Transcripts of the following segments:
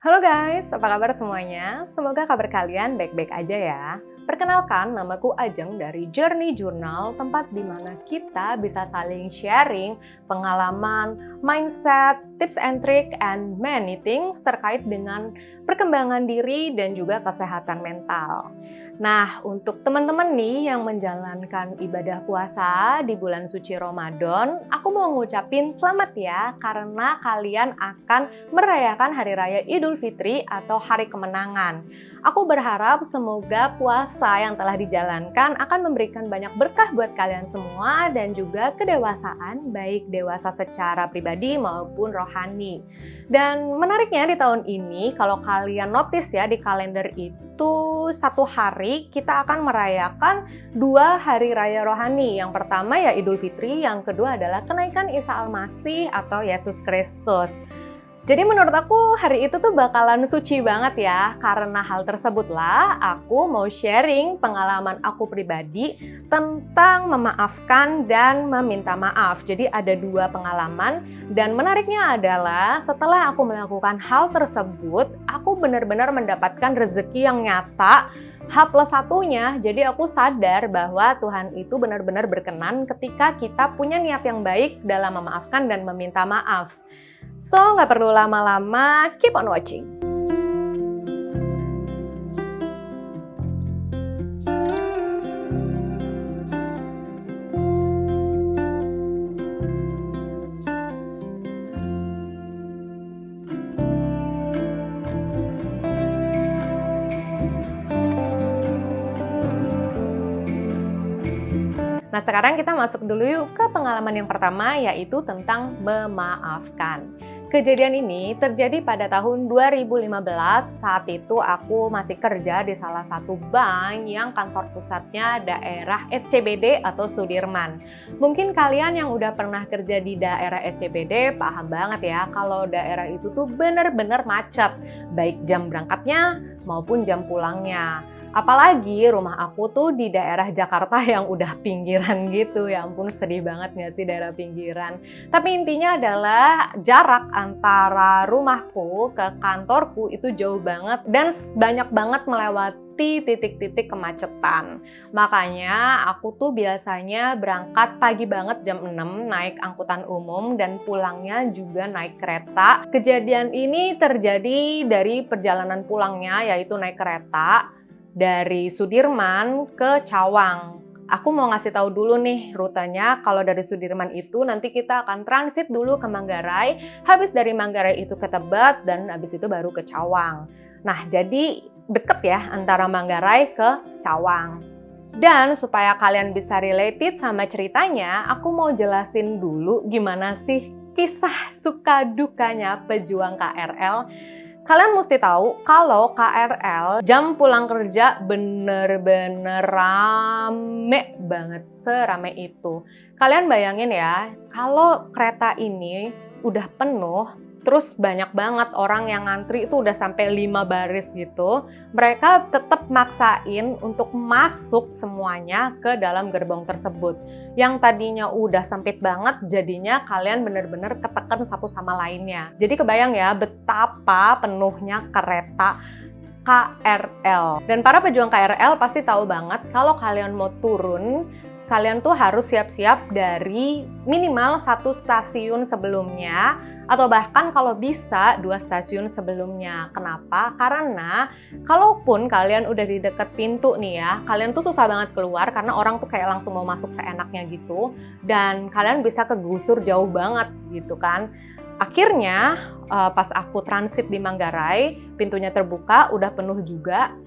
Halo guys, apa kabar semuanya? Semoga kabar kalian baik-baik aja ya. Perkenalkan, namaku Ajeng dari Journey Journal, tempat di mana kita bisa saling sharing pengalaman, mindset, tips and trick, and many things terkait dengan perkembangan diri dan juga kesehatan mental. Nah, untuk teman-teman nih yang menjalankan ibadah puasa di bulan suci Ramadan, aku mau ngucapin selamat ya, karena kalian akan merayakan Hari Raya Idul Fitri atau Hari Kemenangan. Aku berharap semoga puasa yang telah dijalankan akan memberikan banyak berkah buat kalian semua dan juga kedewasaan, baik dewasa secara pribadi maupun rohani. Dan menariknya di tahun ini, kalau kalian notice ya di kalender itu satu hari kita akan merayakan 2 hari raya rohani. Yang pertama ya Idul Fitri, yang kedua adalah kenaikan Isa Al-Masih atau Yesus Kristus. Jadi menurut aku hari itu tuh bakalan suci banget ya. Karena hal tersebutlah aku mau sharing pengalaman aku pribadi tentang memaafkan dan meminta maaf. Jadi ada 2 pengalaman dan menariknya adalah setelah aku melakukan hal tersebut, aku benar-benar mendapatkan rezeki yang nyata. H+1-nya, jadi aku sadar bahwa Tuhan itu benar-benar berkenan ketika kita punya niat yang baik dalam memaafkan dan meminta maaf. So, nggak perlu lama-lama, keep on watching. Nah, sekarang kita masuk dulu yuk ke pengalaman yang pertama, yaitu tentang memaafkan. Kejadian ini terjadi pada tahun 2015, saat itu aku masih kerja di salah satu bank yang kantor pusatnya daerah SCBD atau Sudirman. Mungkin kalian yang udah pernah kerja di daerah SCBD paham banget ya, kalau daerah itu tuh bener-bener macet, baik jam berangkatnya maupun jam pulangnya. Apalagi rumah aku tuh di daerah Jakarta yang udah pinggiran gitu. Ya ampun, sedih banget gak sih daerah pinggiran. Tapi intinya adalah jarak antara rumahku ke kantorku itu jauh banget dan banyak banget melewati titik-titik kemacetan. Makanya aku tuh biasanya berangkat pagi banget jam 6 naik angkutan umum dan pulangnya juga naik kereta. Kejadian ini terjadi dari perjalanan pulangnya, yaitu naik kereta dari Sudirman ke Cawang. Aku mau ngasih tahu dulu nih rutenya. Kalau dari Sudirman itu nanti kita akan transit dulu ke Manggarai, habis dari Manggarai itu ke Tebet, dan habis itu baru ke Cawang. Nah, jadi deket ya antara Manggarai ke Cawang. Dan supaya kalian bisa related sama ceritanya, aku mau jelasin dulu gimana sih kisah suka dukanya pejuang KRL. Kalian mesti tahu kalau KRL jam pulang kerja bener-bener rame banget, serame itu. Kalian bayangin ya, kalau kereta ini udah penuh, terus banyak banget orang yang ngantri itu udah sampai 5 baris gitu. Mereka tetap maksain untuk masuk semuanya ke dalam gerbong tersebut. Yang tadinya udah sempit banget, jadinya kalian bener-bener ketekan satu sama lainnya. Jadi kebayang ya betapa penuhnya kereta KRL. Dan para pejuang KRL pasti tahu banget kalau kalian mau turun, kalian tuh harus siap-siap dari minimal 1 stasiun sebelumnya, atau bahkan kalau bisa 2 stasiun sebelumnya. Kenapa? Karena kalaupun kalian udah di dekat pintu nih ya, kalian tuh susah banget keluar karena orang tuh kayak langsung mau masuk seenaknya gitu, dan kalian bisa kegusur jauh banget gitu kan. Akhirnya pas aku transit di Manggarai, pintunya terbuka, udah penuh juga.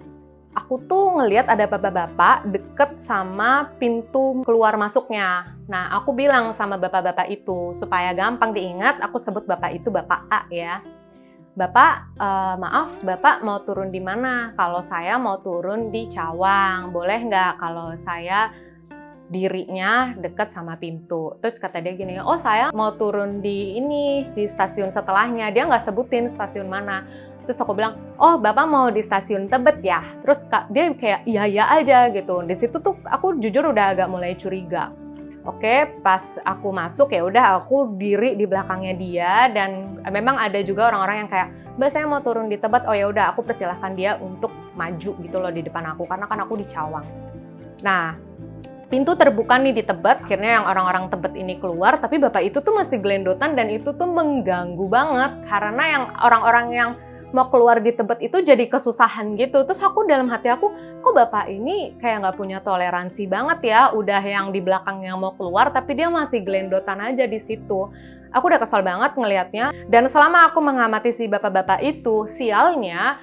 Aku tuh ngelihat ada bapak-bapak deket sama pintu keluar masuknya. Nah, aku bilang sama bapak-bapak itu, supaya gampang diingat, aku sebut bapak itu Bapak A ya. Bapak, maaf, Bapak mau turun di mana? Kalau saya mau turun di Cawang, boleh nggak kalau saya dirinya deket sama pintu? Terus kata dia gini, oh saya mau turun di ini, di stasiun setelahnya. Dia nggak sebutin stasiun mana. Terus aku bilang, oh Bapak mau di stasiun Tebet ya? Terus dia kayak iya aja gitu. Di situ tuh aku jujur udah agak mulai curiga. Oke, pas aku masuk ya udah aku diri di belakangnya dia, dan memang ada juga orang-orang yang kayak, Mbak saya mau turun di Tebet. Oh ya udah, aku persilahkan dia untuk maju gitu loh di depan aku, karena kan aku di Cawang. Nah, pintu terbuka nih di Tebet, akhirnya yang orang-orang Tebet ini keluar, tapi bapak itu tuh masih gelendotan dan itu tuh mengganggu banget, karena yang orang-orang yang mau keluar di Tebet itu jadi kesusahan gitu. Terus aku dalam hati aku, kok bapak ini kayak nggak punya toleransi banget ya, udah yang di belakang yang mau keluar tapi dia masih gelendotan aja di situ. Aku udah kesel banget ngelihatnya, dan selama aku mengamati si bapak-bapak itu, sialnya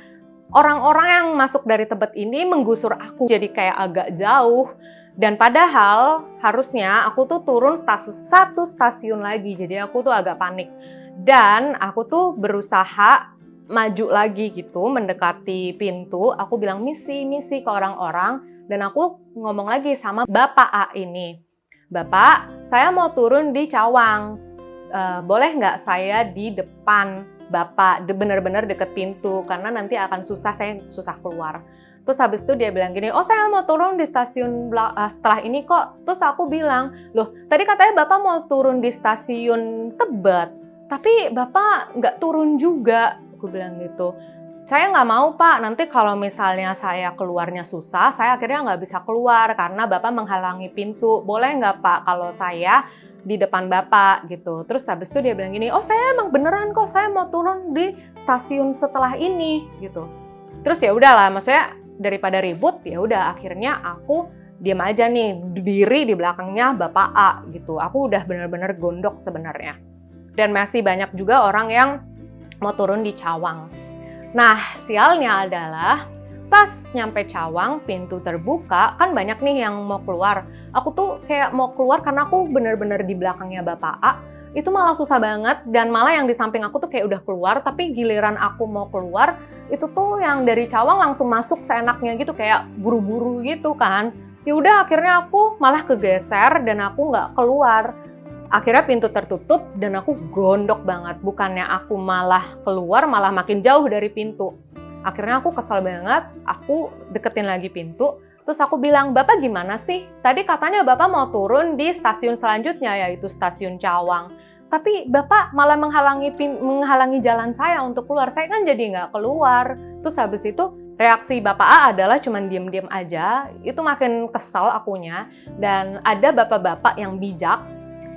orang-orang yang masuk dari Tebet ini menggusur aku jadi kayak agak jauh. Dan padahal harusnya aku tuh turun satu stasiun lagi, jadi aku tuh agak panik. Dan aku tuh berusaha maju lagi gitu, mendekati pintu. Aku bilang misi ke orang-orang, dan aku ngomong lagi sama Bapak A ini. Bapak, saya mau turun di Cawang. Boleh nggak saya di depan Bapak, bener-bener deket pintu, karena nanti akan saya susah keluar. Terus habis itu dia bilang gini, oh saya mau turun di stasiun setelah ini kok. Terus aku bilang, loh tadi katanya Bapak mau turun di stasiun Tebet, tapi Bapak nggak turun juga. Aku bilang gitu. Saya nggak mau Pak, nanti kalau misalnya saya keluarnya susah, saya akhirnya nggak bisa keluar karena Bapak menghalangi pintu. Boleh nggak Pak kalau saya di depan Bapak gitu. Terus habis itu dia bilang gini, oh saya emang beneran kok, saya mau turun di stasiun setelah ini gitu. Terus ya udahlah, maksudnya daripada ribut, ya udah akhirnya aku diam aja nih, diri di belakangnya Bapak A gitu. Aku udah bener-bener gondok sebenarnya. Dan masih banyak juga orang yang mau turun di Cawang. Nah, sialnya adalah pas nyampe Cawang, pintu terbuka, kan banyak nih yang mau keluar. Aku tuh kayak mau keluar karena aku bener-bener di belakangnya Bapak A, itu malah susah banget, dan malah yang di samping aku tuh kayak udah keluar, tapi giliran aku mau keluar, itu tuh yang dari Cawang langsung masuk seenaknya gitu, kayak buru-buru gitu kan. Ya udah akhirnya aku malah kegeser dan aku nggak keluar. Akhirnya pintu tertutup dan aku gondok banget. Bukannya aku malah keluar, malah makin jauh dari pintu. Akhirnya aku kesel banget, aku deketin lagi pintu. Terus aku bilang, Bapak gimana sih? Tadi katanya Bapak mau turun di stasiun selanjutnya, yaitu stasiun Cawang. Tapi Bapak malah menghalangi jalan saya untuk keluar. Saya kan jadi nggak keluar. Terus habis itu reaksi Bapak A adalah cuman diem-diem aja. Itu makin kesel akunya. Dan ada bapak-bapak yang bijak,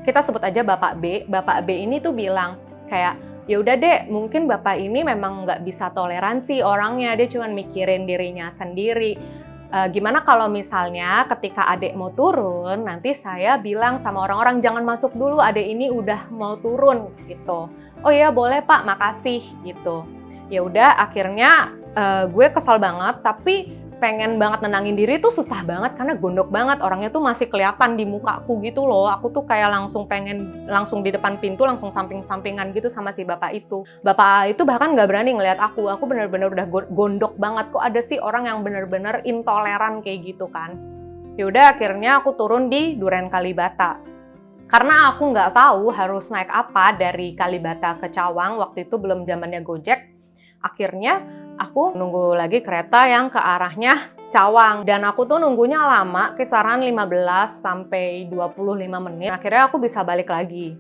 kita sebut aja Bapak B. Bapak B ini tuh bilang kayak, ya udah dek, mungkin Bapak ini memang nggak bisa toleransi orangnya, dia cuma mikirin dirinya sendiri. Gimana kalau misalnya ketika adek mau turun, nanti saya bilang sama orang-orang jangan masuk dulu, adek ini udah mau turun gitu. Oh iya boleh Pak, makasih gitu. Ya udah akhirnya gue kesal banget, tapi pengen banget nenangin diri tuh susah banget karena gondok banget, orangnya tuh masih kelihatan di mukaku gitu loh. Aku tuh kayak langsung di depan pintu, langsung samping-sampingan gitu sama si bapak itu. Bapak itu bahkan nggak berani ngeliat aku bener-bener udah gondok banget. Kok ada sih orang yang bener-bener intoleran kayak gitu kan. Yaudah akhirnya aku turun di Duren Kalibata. Karena aku nggak tahu harus naik apa dari Kalibata ke Cawang, waktu itu belum zamannya Gojek. Akhirnya aku nunggu lagi kereta yang ke arahnya Cawang. Dan aku tuh nunggunya lama, kisaran 15 sampai 25 menit. Akhirnya aku bisa balik lagi.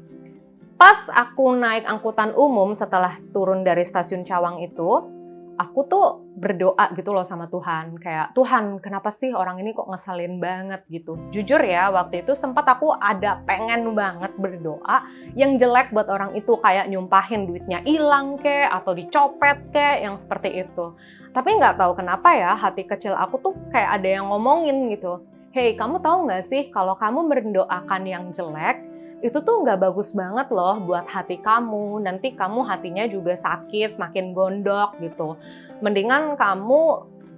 Pas aku naik angkutan umum setelah turun dari stasiun Cawang itu, aku tuh berdoa gitu loh sama Tuhan. Kayak, Tuhan kenapa sih orang ini kok ngeselin banget gitu. Jujur ya, waktu itu sempat aku ada pengen banget berdoa yang jelek buat orang itu. Kayak nyumpahin duitnya hilang kek, atau dicopet kek, yang seperti itu. Tapi nggak tahu kenapa ya, hati kecil aku tuh kayak ada yang ngomongin gitu. Hey, kamu tahu nggak sih kalau kamu mendoakan yang jelek, itu tuh nggak bagus banget loh buat hati kamu. Nanti kamu hatinya juga sakit, makin gondok gitu. Mendingan kamu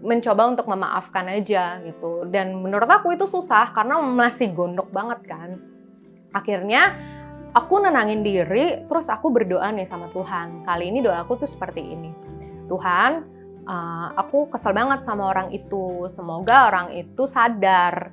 mencoba untuk memaafkan aja gitu. Dan menurut aku itu susah karena masih gondok banget kan. Akhirnya aku nenangin diri, terus aku berdoa nih sama Tuhan. Kali ini doaku tuh seperti ini. Tuhan, aku kesel banget sama orang itu. Semoga orang itu sadar.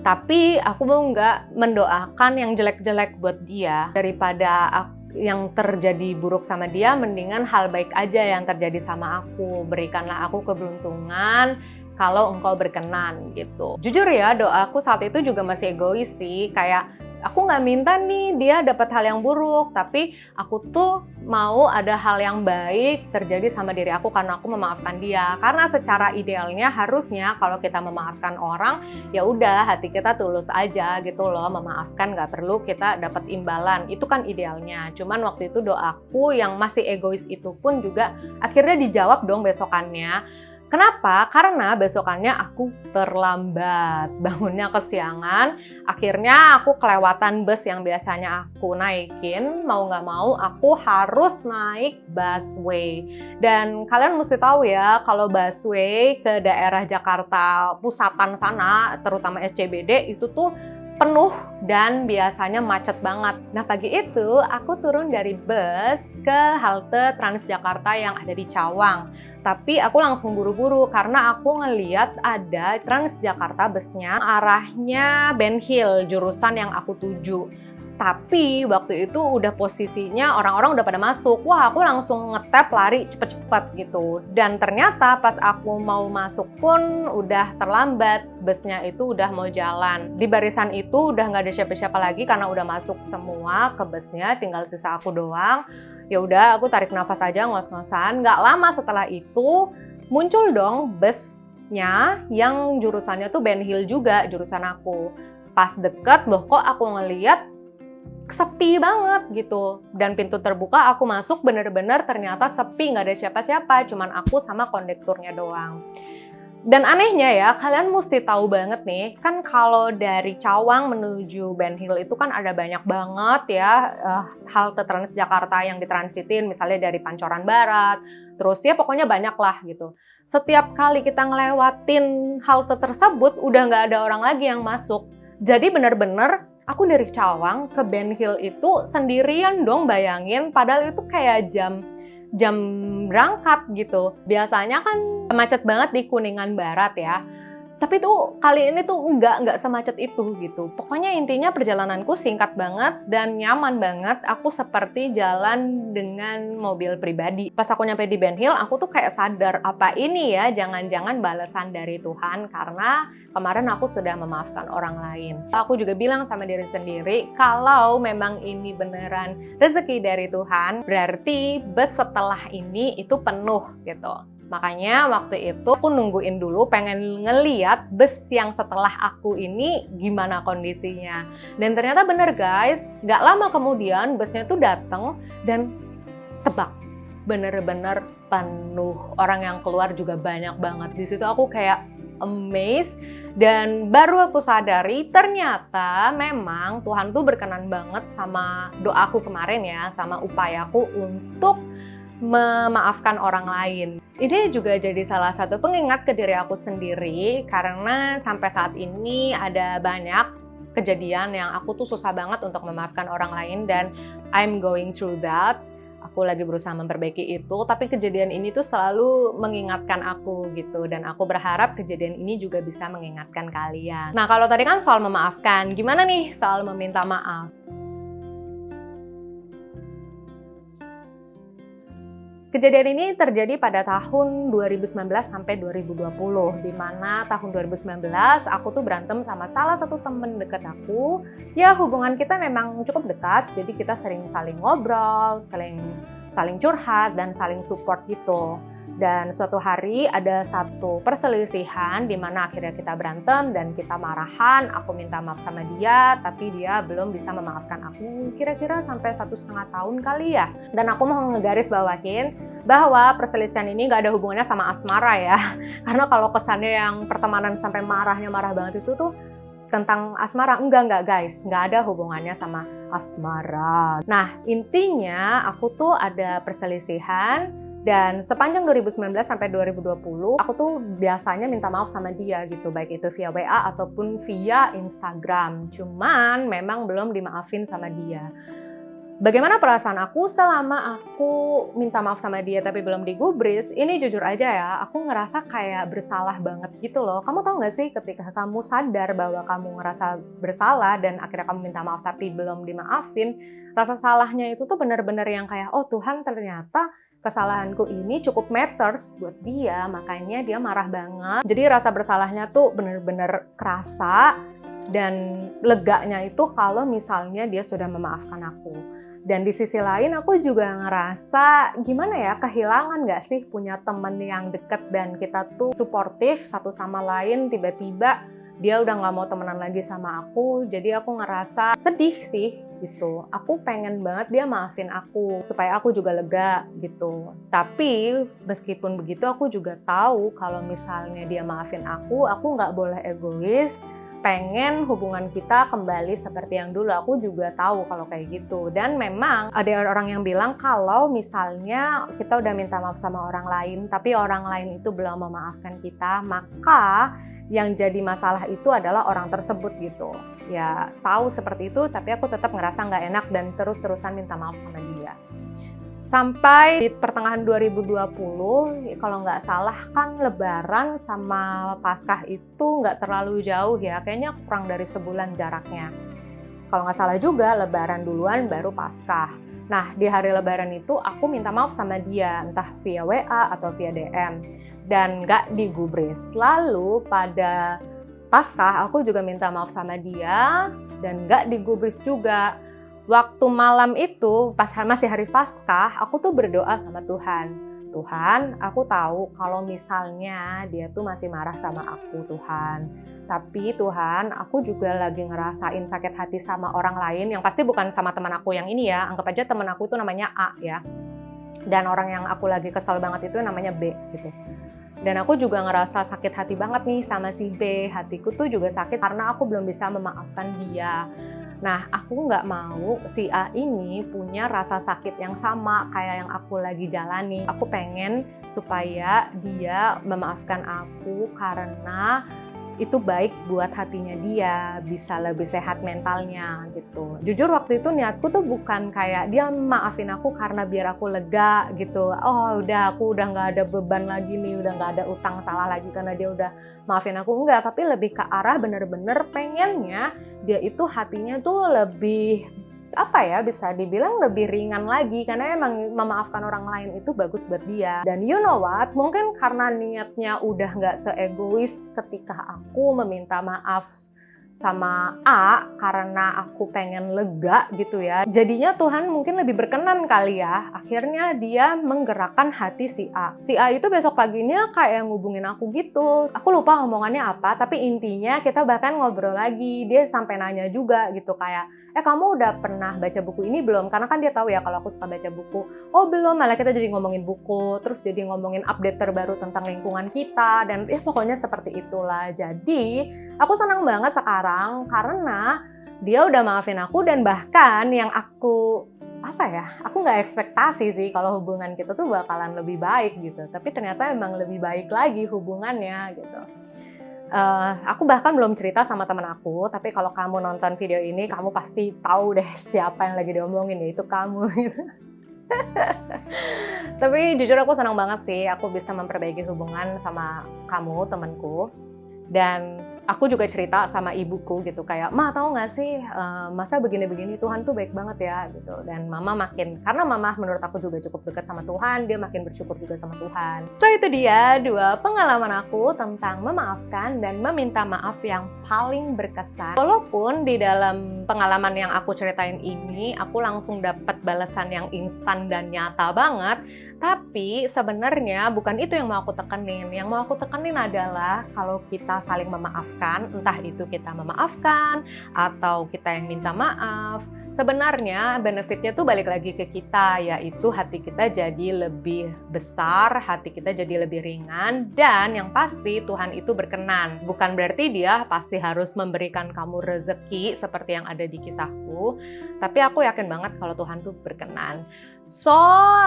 Tapi aku mau nggak mendoakan yang jelek-jelek buat dia. Daripada yang terjadi buruk sama dia, mendingan hal baik aja yang terjadi sama aku. Berikanlah aku keberuntungan kalau engkau berkenan gitu. Jujur ya, doaku saat itu juga masih egois sih. Kayak Aku nggak minta nih dia dapat hal yang buruk, tapi aku tuh mau ada hal yang baik terjadi sama diri aku karena aku memaafkan dia. Karena secara idealnya harusnya kalau kita memaafkan orang, ya udah hati kita tulus aja gitu loh, memaafkan, nggak perlu kita dapat imbalan. Itu kan idealnya. Cuman waktu itu doaku yang masih egois itu pun juga akhirnya dijawab dong besokannya. Kenapa? Karena besokannya aku terlambat, bangunnya kesiangan, akhirnya aku kelewatan bus yang biasanya aku naikin, mau nggak mau aku harus naik busway. Dan kalian mesti tahu ya, kalau busway ke daerah Jakarta Pusatan sana, terutama SCBD, itu tuh penuh dan biasanya macet banget. Nah pagi itu aku turun dari bus ke halte Transjakarta yang ada di Cawang. Tapi aku langsung buru-buru karena aku ngeliat ada Transjakarta busnya arahnya Ben Hill, jurusan yang aku tuju. Tapi waktu itu udah posisinya orang-orang udah pada masuk. Wah, aku langsung ngetap lari cepet-cepet gitu. Dan ternyata pas aku mau masuk pun udah terlambat. Busnya itu udah mau jalan. Di barisan itu udah nggak ada siapa-siapa lagi karena udah masuk semua ke busnya. Tinggal sisa aku doang. Ya udah, aku tarik nafas aja ngos-ngosan. Nggak lama setelah itu muncul dong busnya yang jurusannya tuh Ben Hill juga, jurusan aku. Pas deket loh, kok aku ngeliat sepi banget gitu. Dan pintu terbuka, aku masuk bener-bener ternyata sepi, nggak ada siapa-siapa, cuman aku sama kondekturnya doang. Dan anehnya ya, kalian mesti tahu banget nih, kan kalau dari Cawang menuju Ben Hill itu kan ada banyak banget ya halte Transjakarta yang ditransitin, misalnya dari Pancoran Barat, terus ya pokoknya banyak lah gitu. Setiap kali kita ngelewatin halte tersebut, udah nggak ada orang lagi yang masuk. Jadi bener-bener aku dari Cawang ke Ben Hill itu sendirian dong, bayangin, padahal itu kayak jam berangkat gitu. Biasanya kan macet banget di Kuningan Barat ya. Tapi tuh kali ini tuh nggak semacet itu gitu. Pokoknya intinya perjalananku singkat banget dan nyaman banget. Aku seperti jalan dengan mobil pribadi. Pas aku nyampe di Ben Hill, aku tuh kayak sadar, apa ini ya jangan-jangan balasan dari Tuhan karena kemarin aku sudah memaafkan orang lain. Aku juga bilang sama diri sendiri, kalau memang ini beneran rezeki dari Tuhan, berarti bus setelah ini itu penuh gitu. Makanya waktu itu aku nungguin dulu, pengen ngeliat bus yang setelah aku ini gimana kondisinya. Dan ternyata bener guys, gak lama kemudian busnya tuh dateng dan tebak, bener-bener penuh. Orang yang keluar juga banyak banget. Di situ aku kayak amazed dan baru aku sadari ternyata memang Tuhan tuh berkenan banget sama doaku kemarin ya, sama upayaku untuk memaafkan orang lain. Ini juga jadi salah satu pengingat ke diri aku sendiri karena sampai saat ini ada banyak kejadian yang aku tuh susah banget untuk memaafkan orang lain dan I'm going through that. Aku lagi berusaha memperbaiki itu, tapi kejadian ini tuh selalu mengingatkan aku gitu dan aku berharap kejadian ini juga bisa mengingatkan kalian. Nah, kalau tadi kan soal memaafkan, gimana nih soal meminta maaf? Kejadian ini terjadi pada tahun 2019 sampai 2020, di mana tahun 2019 aku tuh berantem sama salah satu temen deket aku. Ya hubungan kita memang cukup dekat, jadi kita sering saling ngobrol, saling curhat, dan saling support gitu. Dan suatu hari ada satu perselisihan di mana akhirnya kita berantem dan kita marahan. Aku minta maaf sama dia, tapi dia belum bisa memaafkan aku. Kira-kira sampai 1,5 tahun kali ya. Dan aku mau ngegaris bawahin bahwa perselisihan ini gak ada hubungannya sama asmara ya. Karena kalau kesannya yang pertemanan sampai marah banget itu tuh tentang asmara. Enggak guys, nggak ada hubungannya sama asmara. Nah intinya aku tuh ada perselisihan. Dan sepanjang 2019 sampai 2020, aku tuh biasanya minta maaf sama dia gitu, baik itu via WA ataupun via Instagram. Cuman memang belum dimaafin sama dia. Bagaimana perasaan aku selama aku minta maaf sama dia tapi belum digubris? Ini jujur aja ya, aku ngerasa kayak bersalah banget gitu loh. Kamu tahu nggak sih ketika kamu sadar bahwa kamu ngerasa bersalah dan akhirnya kamu minta maaf tapi belum dimaafin, rasa salahnya itu tuh bener-bener yang kayak, oh Tuhan ternyata kesalahanku ini cukup matters buat dia, makanya dia marah banget. Jadi rasa bersalahnya tuh bener-bener kerasa Dan leganya itu kalau misalnya dia sudah memaafkan aku. Dan di sisi lain aku juga ngerasa gimana ya, kehilangan gak sih punya temen yang deket dan kita tuh suportif satu sama lain, tiba-tiba dia udah gak mau temenan lagi sama aku. Jadi aku ngerasa sedih sih gitu. Aku pengen banget dia maafin aku supaya aku juga lega gitu. Tapi meskipun begitu aku juga tahu kalau misalnya dia maafin aku gak boleh egois. Pengen hubungan kita kembali seperti yang dulu. Aku juga tahu kalau kayak gitu. Dan memang ada orang yang bilang kalau misalnya kita udah minta maaf sama orang lain, tapi orang lain itu belum memaafkan kita, maka yang jadi masalah itu adalah orang tersebut gitu. Ya tahu seperti itu, tapi aku tetap ngerasa nggak enak dan terus-terusan minta maaf sama dia. Sampai di pertengahan 2020, kalau nggak salah kan Lebaran sama Paskah itu nggak terlalu jauh ya, kayaknya kurang dari sebulan jaraknya. Kalau nggak salah juga Lebaran duluan baru Paskah. Nah di hari Lebaran itu aku minta maaf sama dia, entah via WA atau via DM, dan nggak digubris. Lalu pada Paskah aku juga minta maaf sama dia dan nggak digubris juga. Waktu malam itu, pas masih hari Paskah, aku tuh berdoa sama Tuhan. Tuhan, aku tahu kalau misalnya dia tuh masih marah sama aku, Tuhan. Tapi Tuhan, aku juga lagi ngerasain sakit hati sama orang lain, yang pasti bukan sama teman aku yang ini ya. Anggap aja teman aku itu namanya A ya. Dan orang yang aku lagi kesel banget itu namanya B gitu. Dan aku juga ngerasa sakit hati banget nih sama si B. Hatiku tuh juga sakit karena aku belum bisa memaafkan dia. Nah, aku nggak mau si A ini punya rasa sakit yang sama kayak yang aku lagi jalani. Aku pengen supaya dia memaafkan aku karena itu baik buat hatinya dia, bisa lebih sehat mentalnya gitu. Jujur waktu itu niatku tuh bukan kayak dia maafin aku karena biar aku lega gitu. Oh udah, aku udah nggak ada beban lagi nih, udah nggak ada utang salah lagi karena dia udah maafin aku. Enggak, tapi lebih ke arah bener-bener pengennya dia itu hatinya tuh lebih, apa ya, bisa dibilang lebih ringan lagi karena emang memaafkan orang lain itu bagus buat dia. Dan you know what, mungkin karena niatnya udah nggak seegois ketika aku meminta maaf sama A karena aku pengen lega gitu ya. Jadinya Tuhan mungkin lebih berkenan kali ya. Akhirnya dia menggerakkan hati si A. Si A itu besok paginya kayak ngubungin aku gitu. Aku lupa omongannya apa, tapi intinya kita bahkan ngobrol lagi. Dia sampai nanya juga gitu kayak, kamu udah pernah baca buku ini belum? Karena kan dia tahu ya kalau aku suka baca buku. Oh belum, malah kita jadi ngomongin buku, terus jadi ngomongin update terbaru tentang lingkungan kita, dan ya pokoknya seperti itulah. Jadi aku senang banget sekarang karena dia udah maafin aku, dan bahkan yang aku nggak ekspektasi sih kalau hubungan kita tuh bakalan lebih baik gitu. Tapi ternyata emang lebih baik lagi hubungannya gitu. Aku bahkan belum cerita sama teman aku, tapi kalau kamu nonton video ini, kamu pasti tahu deh siapa yang lagi diomongin, yaitu kamu gitu. Tapi jujur aku senang banget sih, aku bisa memperbaiki hubungan sama kamu, temanku. Dan aku juga cerita sama ibuku gitu, kayak, Ma tahu nggak sih, masa begini-begini Tuhan tuh baik banget ya gitu. Dan mama makin, karena mama menurut aku juga cukup dekat sama Tuhan, dia makin bersyukur juga sama Tuhan. So itu dia 2 pengalaman aku tentang memaafkan dan meminta maaf yang paling berkesan. Walaupun di dalam pengalaman yang aku ceritain ini, aku langsung dapat balasan yang instan dan nyata banget. Tapi sebenarnya bukan itu yang mau aku tekenin. Yang mau aku tekenin adalah kalau kita saling memaafkan, entah itu kita memaafkan atau kita yang minta maaf, sebenarnya benefitnya tuh balik lagi ke kita, yaitu hati kita jadi lebih besar, hati kita jadi lebih ringan, dan yang pasti Tuhan itu berkenan. Bukan berarti dia pasti harus memberikan kamu rezeki seperti yang ada di kisahku, tapi aku yakin banget kalau Tuhan tuh berkenan. So,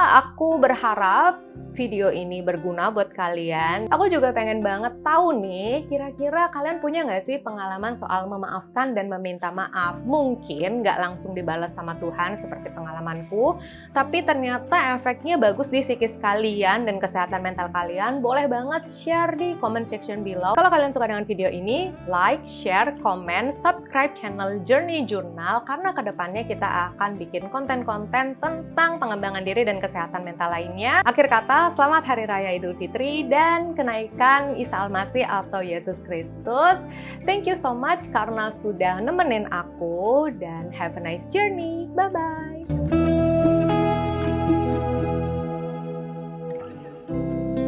aku berharap video ini berguna buat kalian. Aku juga pengen banget tahu nih, kira-kira kalian punya nggak sih pengalaman soal memaafkan dan meminta maaf? Mungkin nggak langsung dibalas sama Tuhan seperti pengalamanku, tapi ternyata efeknya bagus di psikis kalian dan kesehatan mental kalian. Boleh banget share di comment section below. Kalau kalian suka dengan video ini, like, share, comment, subscribe channel Journey Journal, karena kedepannya kita akan bikin konten-konten tentang pengembangan diri dan kesehatan mental lainnya. Akhir kata, selamat Hari Raya Idul Fitri dan kenaikan Isa Al-Masih atau Yesus Kristus. Thank you so much karena sudah nemenin aku dan have a nice journey. Bye-bye.